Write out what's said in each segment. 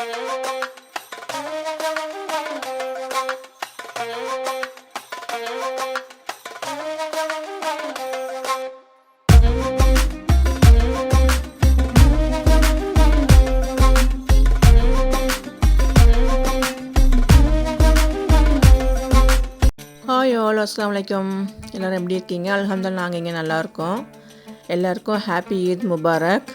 Hi all, அஸ்ஸலாமு அலைக்கும். எல்லோரும் எப்படி இருக்கீங்க? அல்ஹம்துலில்லாஹ் நாங்கள் இங்கே நல்லாயிருக்கோம். எல்லாருக்கும் ஹாப்பி ஈத் முபாரக்.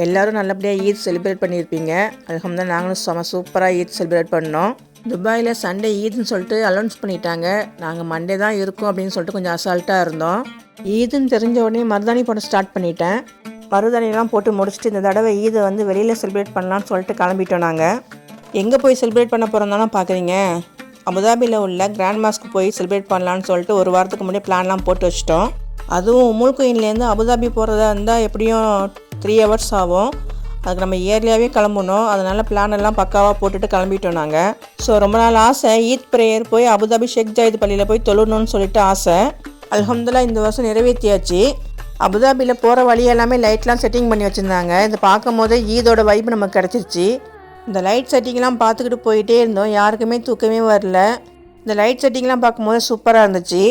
எல்லோரும் நல்லபடியாக ஈத் செலிப்ரேட் பண்ணியிருப்பீங்க. அல்ஹம்துலில்லாஹ் நாங்களும் சூப்பராக ஈத் செலிப்ரேட் பண்ணோம். துபாயில் சண்டே ஈதுன்னு சொல்லிட்டு அனௌன்ஸ் பண்ணிட்டாங்க. நாங்கள் மண்டே தான் இருக்கோம் அப்படின்னு சொல்லிட்டு கொஞ்சம் அசால்ட்டாக இருந்தோம். ஈதுன்னு தெரிஞ்ச உடனே மருதாணி போட ஸ்டார்ட் பண்ணிட்டேன். மருதாணிலாம் போட்டு முடிச்சுட்டு இந்த தடவை ஈதை வெளியில் செலிப்ரேட் பண்ணலான்னு சொல்லிட்டு கிளம்பிட்டோம். நாங்கள் எங்கே போய் செலிப்ரேட் பண்ண போகிறோம் தானே பார்க்குறீங்க. அபுதாபியில் உள்ள கிராண்ட் மாஸ்க்கு போய் செலிப்ரேட் பண்ணலான்னு சொல்லிட்டு ஒரு வாரத்துக்கு முன்னாடி பிளான்லாம் போட்டு வச்சிட்டோம். அதுவும் உம்முல் குயின்லேருந்து அபுதாபி போகிறதா இருந்தால் எப்படியும் 3 hours ஆகும். அதுக்கு நம்ம இயர்லியாகவே கிளம்பணும். அதனால் பிளான் எல்லாம் பக்காவாக போட்டுட்டு கிளம்பிட்டோம் நாங்கள். ஸோ ரொம்ப நாள் ஆசை ஈத் ப்ரேயர் போய் அபுதாபி ஷேக் ஜாயித் பள்ளியில் போய் தொழுணுன்னு சொல்லிட்டு ஆசை. அல்ஹம்துலில்லாஹ் இந்த வருஷம் நிறைவேற்றியாச்சு. அபுதாபியில் போகிற வழி எல்லாமே லைட்லாம் செட்டிங் பண்ணி வச்சுருந்தாங்க. இதை பார்க்கும் போதே ஈதோட வைப்பு நமக்கு கிடச்சிருச்சு. இந்த லைட் செட்டிங்லாம் பார்த்துக்கிட்டு போயிட்டே இருந்தோம். யாருக்குமே தூக்கமே வரல. இந்த லைட் செட்டிங்லாம் பார்க்கும்போது சூப்பராக இருந்துச்சு.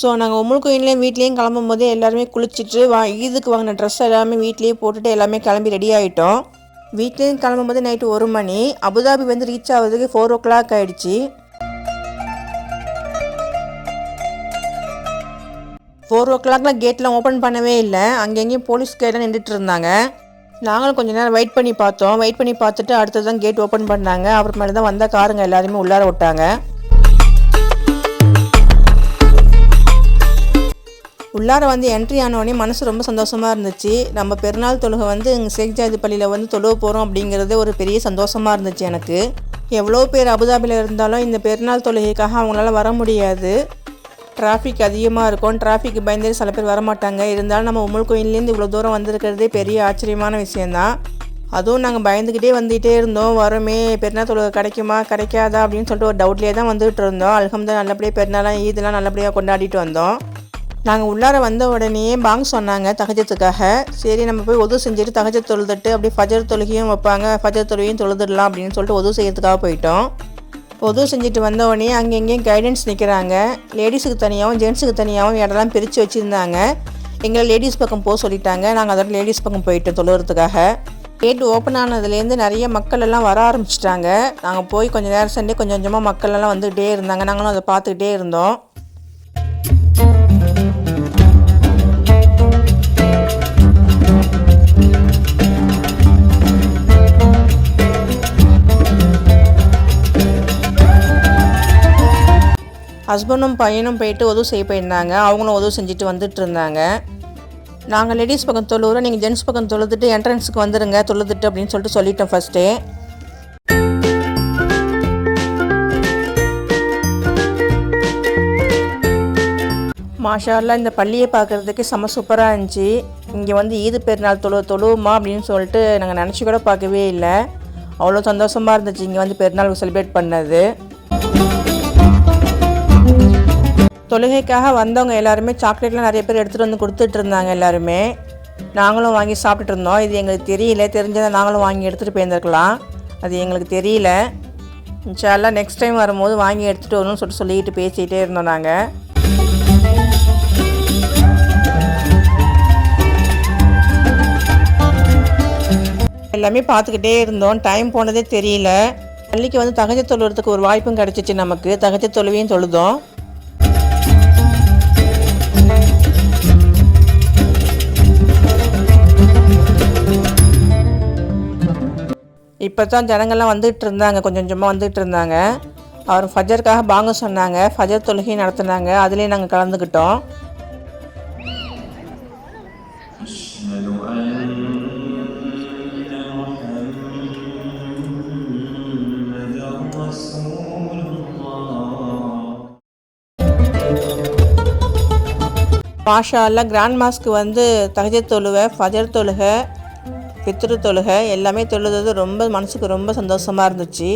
ஸோ நாங்கள் உம்முல் குயின்லேயும் வீட்லேயும் கிளம்பும் போதே எல்லாருமே குளிச்சுட்டு ஈதுக்கு வாங்கின ட்ரெஸ் எல்லாமே வீட்லேயே போட்டுட்டு எல்லாமே கிளம்பி ரெடி ஆகிட்டோம். வீட்லேயும் கிளம்பும் போது நைட்டு 1 மணி. அபுதாபி ரீச் ஆகிறதுக்கு 4 o'clock ஆகிடுச்சு. 4 o'clockல கேட்லாம் ஓப்பன் பண்ணவே இல்லை. அங்கெங்கேயும் போலீஸ் கைடெலாம் நின்றுட்டு இருந்தாங்க. நாங்களும் கொஞ்சம் நேரம் வெயிட் பண்ணி பார்த்தோம். வெயிட் பண்ணி பார்த்துட்டு அடுத்தது தான் கேட் ஓப்பன் பண்ணாங்க. அப்புறமேல தான் வந்த காருங்க எல்லாருமே உள்ளார விட்டாங்க. உள்ளார என்ட்ரி ஆனோடனே மனசு ரொம்ப சந்தோஷமாக இருந்துச்சு. நம்ம பெருநாள் தொழுகை இங்கே ஷேக் ஜாயித் பள்ளியில் தொழுக போகிறோம் அப்படிங்கிறது ஒரு பெரிய சந்தோஷமாக இருந்துச்சு எனக்கு. எவ்வளோ பேர் அபுதாபியில் இருந்தாலும் இந்த பெருநாள் தொழுகைக்காக அவங்களால வர முடியாது. டிராஃபிக் அதிகமாக இருக்கும். டிராஃபிக் பயந்தே சில பேர் வரமாட்டாங்க. இருந்தாலும் நம்ம உம்முல் குயின்லேருந்து இவ்வளோ தூரம் வந்திருக்கிறதே பெரிய ஆச்சரியமான விஷயந்தான். அதுவும் நாங்கள் பயந்துக்கிட்டே வந்துகிட்டே இருந்தோம். வரமே பெருநாள் தொழுகை கிடைக்குமா கிடைக்காதா அப்படின்னு சொல்லிட்டு ஒரு டவுட்லேயே தான் வந்துகிட்டு இருந்தோம். அல்ஹம்துலில்லாஹ் நல்லபடியாக பெருநாளாக ஈதெல்லாம் நல்லபடியாக கொண்டாடிட்டு வந்தோம். நாங்கள் உள்ளார வந்த உடனே பாங்க் சொன்னாங்க தஹஜத்துக்காக. சரி நம்ம போய் ஒது செஞ்சுட்டு தஹஜத் தொழுதுட்டு அப்படியே ஃபஜர் தொழுகையும் வைப்பாங்க, ஃபஜர் தொழுகையும் தொழுதுடலாம் அப்படின்னு சொல்லிட்டு ஒது செய்யறதுக்காக போயிட்டோம். பொது செஞ்சுட்டு வந்தோடனே அங்கே எங்கேயும் கைடன்ஸ் நிற்கிறாங்க. லேடிஸுக்கு தனியாகவும் ஜென்ஸுக்கு தனியாகவும் இடம்லாம் பிரித்து வச்சுருந்தாங்க. எங்களை லேடிஸ் பக்கம் போக சொல்லிட்டாங்க. நாங்கள் அதோட லேடிஸ் பக்கம் போயிட்டோம் தொழுகிறதுக்காக. கேட் ஓப்பன் ஆனதுலேருந்து நிறைய மக்கள் எல்லாம் வர ஆரம்பிச்சிட்டாங்க. நாங்கள் போய் கொஞ்சம் நேரம் சென்று கொஞ்சம் கொஞ்சமாக மக்கள் எல்லாம் வந்துக்கிட்டே இருந்தாங்க. நாங்களும் அதை பார்த்துக்கிட்டே இருந்தோம். ஹஸ்பண்டும் பையனும் போயிட்டு உதவு செய்ய போயிருந்தாங்க. அவங்களும் உதவு செஞ்சுட்டு வந்துட்டு இருந்தாங்க. நாங்கள் லேடிஸ் பக்கம் தொழுகிறோம், நீங்கள் ஜென்ஸ் பக்கம் தொழுதுட்டு என்ட்ரன்ஸுக்கு வந்துடுங்க தொழுதுட்டு அப்படின்னு சொல்லிட்டு சொல்லிட்டோம் ஃபஸ்ட்டே. மாஷா அல்லாஹ் இந்த பள்ளியை பார்க்குறதுக்கு செம்ம சூப்பராக இருந்துச்சு. இங்கே ஈது பெருநாள் தொழுவுமா அப்படின்னு சொல்லிட்டு நாங்கள் நினச்சி கூட பார்க்கவே இல்லை. அவ்வளோ சந்தோஷமாக இருந்துச்சு இங்கே பெருநாள் செலிப்ரேட் பண்ணது. தொழுகைக்காக வந்தவங்க எல்லாருமே சாக்லேட்லாம் நிறைய பேர் எடுத்துகிட்டு கொடுத்துட்டு இருந்தாங்க எல்லாருமே. நாங்களும் வாங்கி சாப்பிட்டுட்டு இருந்தோம். இது எங்களுக்கு தெரியல, தெரிஞ்சதை நாங்களும் வாங்கி எடுத்துகிட்டு போயிருந்துருக்கலாம். அது எங்களுக்கு தெரியல. இன்ஷா அல்லாஹ் நெக்ஸ்ட் டைம் வரும்போது வாங்கி எடுத்துகிட்டு வரணும்னு சொல்லிட்டு பேசிகிட்டே இருந்தோம் நாங்கள். எல்லாமே பார்த்துக்கிட்டே இருந்தோம். டைம் போனதே தெரியல. பள்ளிக்கு தஹஜத் தொழுகிறதுக்கு ஒரு வாய்ப்பும் கிடச்சிச்சு நமக்கு. தஹஜத் தொழுவையும் தொழுதோம். இப்போ தான் ஜனங்கள்லாம் வந்துகிட்டு இருந்தாங்க, கொஞ்சம் கொஞ்சமாக வந்துகிட்டு இருந்தாங்க. அவர் ஃபஜருக்காக பாங்க சொன்னாங்க. ஃபஜர் தொழுகை நடத்துனாங்க. அதுலேயே நாங்கள் கலந்துக்கிட்டோம். மாஷா அல்லாஹ் கிராண்ட் மாஸ்க்கு தஹஜத் தொழுகை, ஃபஜர் தொழுகை, ஃபித்ரு தொழுகை எல்லாமே தொழுது ரொம்ப மனசுக்கு ரொம்ப சந்தோஷமாக இருந்துச்சு.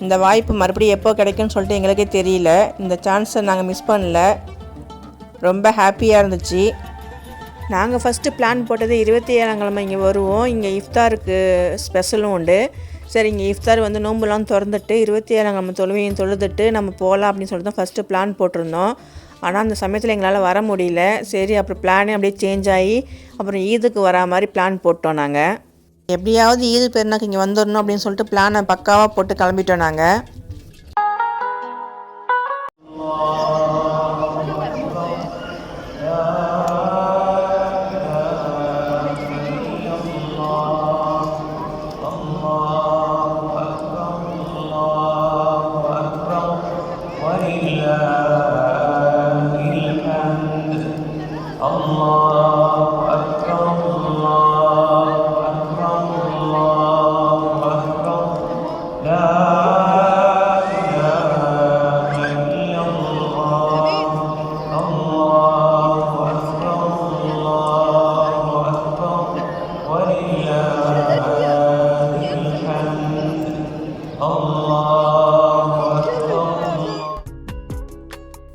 இந்த வாய்ப்பு மறுபடியும் எப்போ கிடைக்கும்னு சொல்லிட்டு எங்களுக்கே தெரியல. இந்த சான்ஸை நாங்கள் மிஸ் பண்ணல. ரொம்ப ஹாப்பியாக இருந்துச்சு. நாங்கள் ஃபஸ்ட்டு பிளான் போட்டது 27ஆம் கிழமை இங்கே வருவோம். இங்கே இஃப்தாருக்கு ஸ்பெஷலும் உண்டு. சரிங்க இஃப்தார் வந்து நோம்புலாம் திறந்துட்டு 27 நம்ம தொழுவையும் தொழுதுட்டு நம்ம போகலாம் அப்படின்னு சொல்லிட்டு தான் ஃபஸ்ட்டு பிளான் போட்டிருந்தோம். ஆனால் அந்த சமயத்தில் எங்களால் வர முடியல. சரி அப்புறம் பிளானே அப்படியே சேஞ்ச் ஆகி அப்புறம் ஈதுக்கு வரா மாதிரி பிளான் போட்டோம். நாங்கள் எப்படியாவது ஈது பெருநாக்கு இங்கே வந்துடணும் அப்படின்னு சொல்லிட்டு பிளானை பக்காவாக போட்டு கிளம்பிட்டோம். நாங்கள்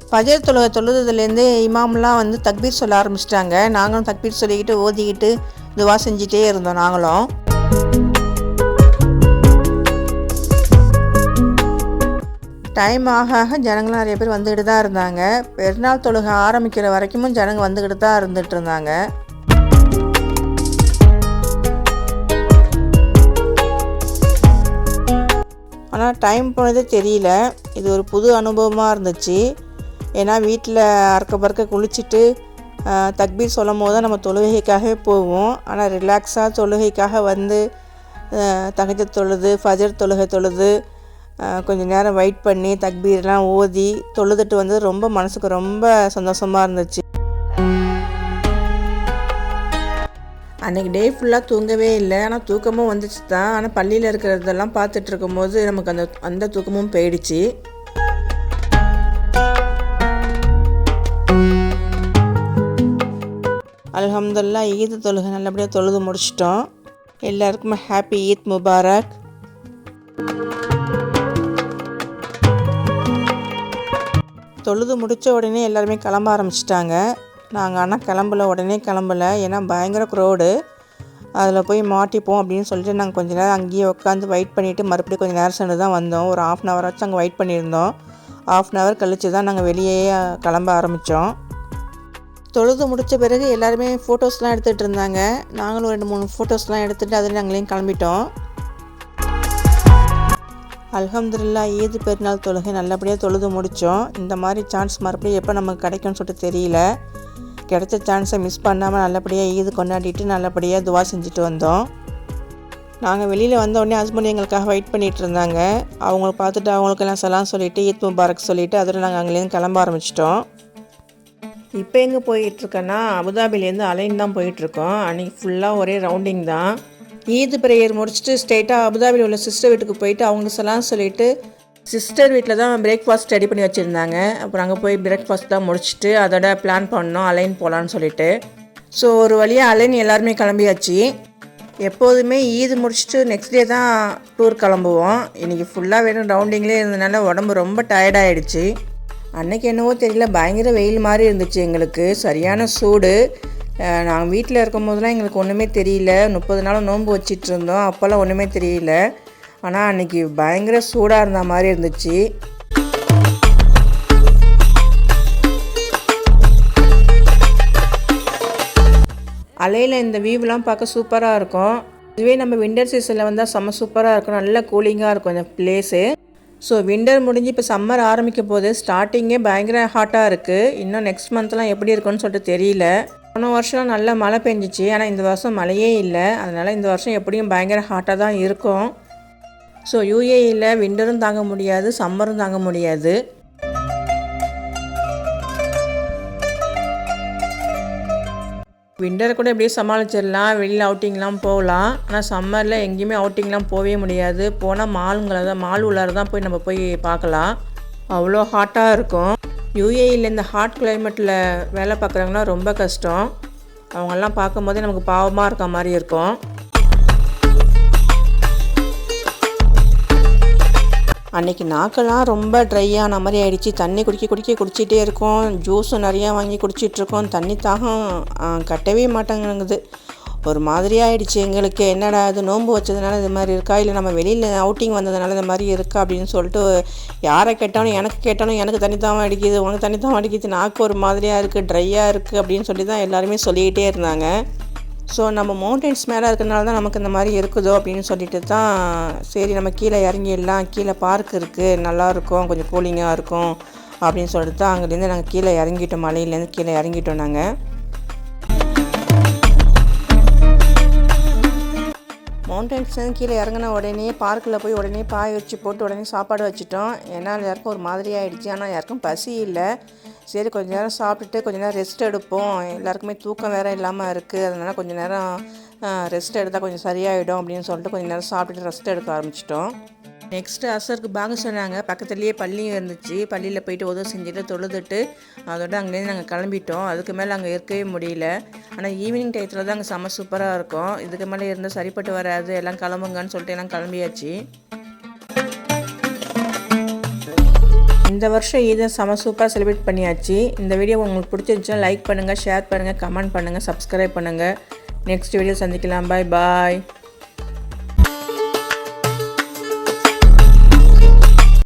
ஃபஜர் தொழுகை தொழுதுலேருந்து இமாம்லாம் வந்து தக்பீர் சொல்ல ஆரம்பிச்சிட்டாங்க. நாங்களும் தக்பீர் சொல்லிக்கிட்டு ஓதிக்கிட்டு துவா செஞ்சிட்டே இருந்தோம். நாங்களும் டைம் ஆக ஆக ஜனங்களும் நிறைய பேர் வந்துக்கிட்டு தான் இருந்தாங்க. பெருநாள் தொழுகை ஆரம்பிக்கிற வரைக்கும் ஜனங்க வந்துக்கிட்டு தான் இருந்துகிட்டு இருந்தாங்க. ஆனால் டைம் போனதே தெரியல. இது ஒரு புது அனுபவமாக இருந்துச்சு. ஏன்னா வீட்டில் அறக்க பறக்க குளிச்சுட்டு தக்பீர் சொல்லும் போது தான் நம்ம தொழுகைக்காகவே போவோம். ஆனால் ரிலாக்ஸாக தொழுகைக்காக வந்து தஹஜ்ஜுத் தொழுது ஃபஜர் தொழுகை தொழுது கொஞ்சம் நேரம் வெயிட் பண்ணி தக்பீர்லாம் ஓதி தொழுதுட்டு வந்து ரொம்ப மனசுக்கு ரொம்ப சந்தோஷமாக இருந்துச்சு. அன்றைக்கி டே ஃபுல்லாக தூங்கவே இல்லை. ஆனால் தூக்கமும் வந்துச்சு தான். ஆனால் பள்ளியில் இருக்கிறதெல்லாம் பார்த்துட்டு இருக்கும்போது நமக்கு அந்த தூக்கமும் போயிடுச்சு. அல்ஹம்துலில்லாஹ் ஈத் தொழுகை நல்லபடியாக தொழுது முடிச்சிட்டோம். எல்லாருக்குமே ஹாப்பி ஈத் முபாரக். தொழுது முடித்த உடனே எல்லாருமே கிளம்ப ஆரம்பிச்சிட்டாங்க. நாங்கள் ஆனால் கிளம்பலை. ஏன்னா பயங்கர க்ரௌடு. அதில் போய் மாட்டிப்போம் அப்படின்னு சொல்லிட்டு நாங்கள் கொஞ்சம் நேரம் அங்கேயே உட்காந்து வெயிட் பண்ணிவிட்டு மறுபடியும் கொஞ்சம் நேரம் சென்று தான் வந்தோம். ஒரு 1/2 hour ஆச்சு அங்கே வெயிட் பண்ணியிருந்தோம். 1/2 hour கழித்து தான் நாங்கள் வெளியே கிளம்ப ஆரம்பித்தோம். தொழுது முடித்த பிறகு எல்லாருமே ஃபோட்டோஸ்லாம் எடுத்துகிட்டு இருந்தாங்க. நாங்களும் 2-3 ஃபோட்டோஸ்லாம் எடுத்துகிட்டு அதில் நாங்களையும் கிளம்பிட்டோம். அல்ஹம்துலில்லாஹ் ஈத் பெருநாள் தொழுகை நல்லபடியாக தொழுது முடித்தோம். இந்த மாதிரி சான்ஸ் மறுபடியும் எப்போ நமக்கு கிடைக்கும்னு சொல்லிட்டு தெரியல. கிடைச்ச சான்ஸை மிஸ் பண்ணாமல் நல்லபடியாக ஈது கொண்டாடிட்டு நல்லபடியாக துவா செஞ்சுட்டு வந்தோம். நாங்கள் வெளியில் வந்த உடனே ஹஸ்பண்ட் எங்களுக்காக வெயிட் பண்ணிகிட்டு இருந்தாங்க. அவங்கள பார்த்துட்டு அவங்களுக்கெல்லாம் சலாம் சொல்லிவிட்டு ஈத் முபாரக் சொல்லிவிட்டு அதில் நாங்கள் அங்கேருந்து கிளம்ப ஆரம்பிச்சிட்டோம். இப்போ எங்கே போயிட்டுருக்கேன்னா அபுதாபிலேருந்து அலைன் தான் போயிட்டுருக்கோம். அன்றைக்கி ஃபுல்லாக ஒரே ரவுண்டிங் தான். ஈத் ப்ரேயர் முடிச்சுட்டு ஸ்ட்ரெயிட்டாக அபுதாபியில் உள்ள சிஸ்டர் வீட்டுக்கு போயிட்டு அவங்களுக்கு சலாம் சொல்லிவிட்டு சிஸ்டர் வீட்டில் தான் பிரேக்ஃபாஸ்ட் ரெடி பண்ணி வச்சுருந்தாங்க. அப்புறம் அங்கே போய் பிரேக்ஃபாஸ்ட் தான் முடிச்சுட்டு அதோட பிளான் பண்ணோம் அலைன் போகலான்னு சொல்லிட்டு. ஸோ ஒரு வழியாக அலைன் எல்லாருமே கிளம்பியாச்சு. எப்போதுமே ஈது முடிச்சுட்டு நெக்ஸ்ட் டே தான் டூர் கிளம்புவோம். இன்றைக்கி ஃபுல்லாக வெறும் ரவுண்டிங்லேயே இருந்ததுனால உடம்பு ரொம்ப டயர்டாகிடுச்சு. அன்றைக்கி என்னவோ தெரியல பயங்கர வெயில் மாதிரி இருந்துச்சு. எங்களுக்கு சரியான சூடு. நாங்கள் வீட்டில் இருக்கும் போதெல்லாம் எங்களுக்கு ஒன்றுமே தெரியல. 30 நாள் நோன்பு வச்சிட்டு இருந்தோம். அப்போல்லாம் ஒன்றுமே தெரியல. ஆனால் அன்றைக்கி பயங்கர சூடாக இருந்த மாதிரி இருந்துச்சு. அலையில் இந்த வியூவெலாம் பார்க்க சூப்பராக இருக்கும். இதுவே நம்ம விண்டர் சீசனில் வந்தால் செம்ம சூப்பராக இருக்கும். நல்ல கூலிங்காக இருக்கும் இந்த பிளேஸு. ஸோ விண்டர் முடிஞ்சு இப்போ சம்மர் ஆரம்பிக்க போது ஸ்டார்டிங்கே பயங்கர ஹாட்டாக இருக்குது. இன்னும் நெக்ஸ்ட் மந்த்லாம் எப்படி இருக்குன்னு சொல்லிட்டு தெரியல. போன வருஷம் நல்லா மழை பெஞ்சிச்சு. ஆனால் இந்த வருஷம் மழையே இல்லை. அதனால் இந்த வருஷம் எப்படியும் பயங்கர ஹாட்டாக தான் இருக்கும். ஸோ யூஏஇயில் விண்டரும் தாங்க முடியாது, சம்மரும் தாங்க முடியாது. விண்டரை கூட எப்படியே சமாளிச்சிடலாம், வெளியில் அவுட்டிங்லாம் போகலாம். ஆனால் சம்மரில் எங்கேயுமே அவுட்டிங்லாம் போகவே முடியாது. போனால் மால் உள்ளார தான் நம்ம போய் பார்க்கலாம். அவ்வளோ ஹாட்டாக இருக்கும். யூஏஇயில் இந்த ஹாட் கிளைமேட்டில் வேலை பார்க்குறாங்கன்னா ரொம்ப கஷ்டம். அவங்கெல்லாம் பார்க்கும்போதே நமக்கு பாவமாக இருக்க மாதிரி இருக்கும். அன்றைக்கி நாக்கெல்லாம் ரொம்ப ட்ரை ஆன மாதிரி ஆகிடுச்சி. தண்ணி குடிச்சிட்டே இருக்கோம். ஜூஸும் நிறையா வாங்கி குடிச்சிட்ருக்கோம். தண்ணி தாகம் கட்டவே மாட்டேங்குது. ஒரு மாதிரி ஆகிடுச்சு எங்களுக்கு. என்னடா இது நோன்பு வச்சதுனால இது மாதிரி இருக்கா, இல்லை நம்ம வெளியில் அவுட்டிங் வந்ததுனால இது மாதிரி இருக்கா அப்படின்னு சொல்லிட்டு யாரை கேட்டாலும் எனக்கு தண்ணித்தாமம் அடிக்குது, உனக்கு தண்ணித்தாமம் அடிக்குது, நாக்கு ஒரு மாதிரியாக இருக்குது, ட்ரையாக இருக்குது அப்படின்னு சொல்லி தான் எல்லாருமே சொல்லிக்கிட்டே இருந்தாங்க. ஸோ நம்ம மவுண்டன்ஸ் மேலே இருக்கிறனால தான் நமக்கு இந்த மாதிரி இருக்குதோ அப்படின்னு சொல்லிட்டு தான் சரி நம்ம கீழே இறங்கிடலாம், கீழே பார்க் இருக்குது, நல்லாயிருக்கும், கொஞ்சம் கூலிங்காக இருக்கும் அப்படின்னு சொல்லிட்டு தான் அங்கேருந்து நாங்கள் கீழே இறங்கிட்டோம். மலையிலேருந்து கீழே இறங்கிட்டோம். நாங்கள் மவுண்டன்ஸ்லேருந்து கீழே இறங்கின உடனே பார்க்கில் போய் உடனே பாய் வச்சு போட்டு உடனே சாப்பாடு வச்சுட்டோம். ஏன்னா எல்லாருக்கும் ஒரு மாதிரி ஆகிடுச்சு. ஆனால் யாருக்கும் பசி இல்லை. சரி கொஞ்சம் நேரம் சாப்பிட்டுட்டு கொஞ்சம் நேரம் ரெஸ்ட் எடுப்போம், எல்லாருக்குமே தூக்கம் வேறு இல்லாமல் இருக்குது, அதனால் கொஞ்சம் நேரம் ரெஸ்ட் எடுத்தால் கொஞ்சம் சரியாயிடும் அப்படின்னு சொல்லிட்டு கொஞ்சம் நேரம் சாப்பிட்டுட்டு ரெஸ்ட் எடுக்க ஆரம்பிச்சிட்டோம். நெக்ஸ்ட்டு அசருக்கு பாங்க சொன்னாங்க. பக்கத்துலேயே பள்ளியும் இருந்துச்சு. பள்ளியில் போயிட்டு உதவி செஞ்சுட்டு தொழுதுட்டு அதோட அங்கேருந்து நாங்கள் கிளம்பிட்டோம். அதுக்கு மேலே அங்கே இருக்கவே முடியல. ஆனால் ஈவினிங் டயத்தில் தான் அங்கே செம்ம சூப்பராக இருக்கும். இதுக்கு மேலே இருந்தால் சரிப்பட்டு வராது, எல்லாம் கிளம்புங்கன்னு சொல்லிட்டு எல்லாம் கிளம்பியாச்சு. இந்த வருஷம் இதை செம சூப்பராக செலிப்ரேட் பண்ணியாச்சு. இந்த வீடியோ உங்களுக்கு பிடிச்சிருந்துச்சுன்னா லைக் பண்ணுங்கள், ஷேர் பண்ணுங்கள், கமெண்ட் பண்ணுங்கள், சப்ஸ்கிரைப் பண்ணுங்கள். நெக்ஸ்ட் வீடியோ சந்திக்கலாம். பாய் பாய்.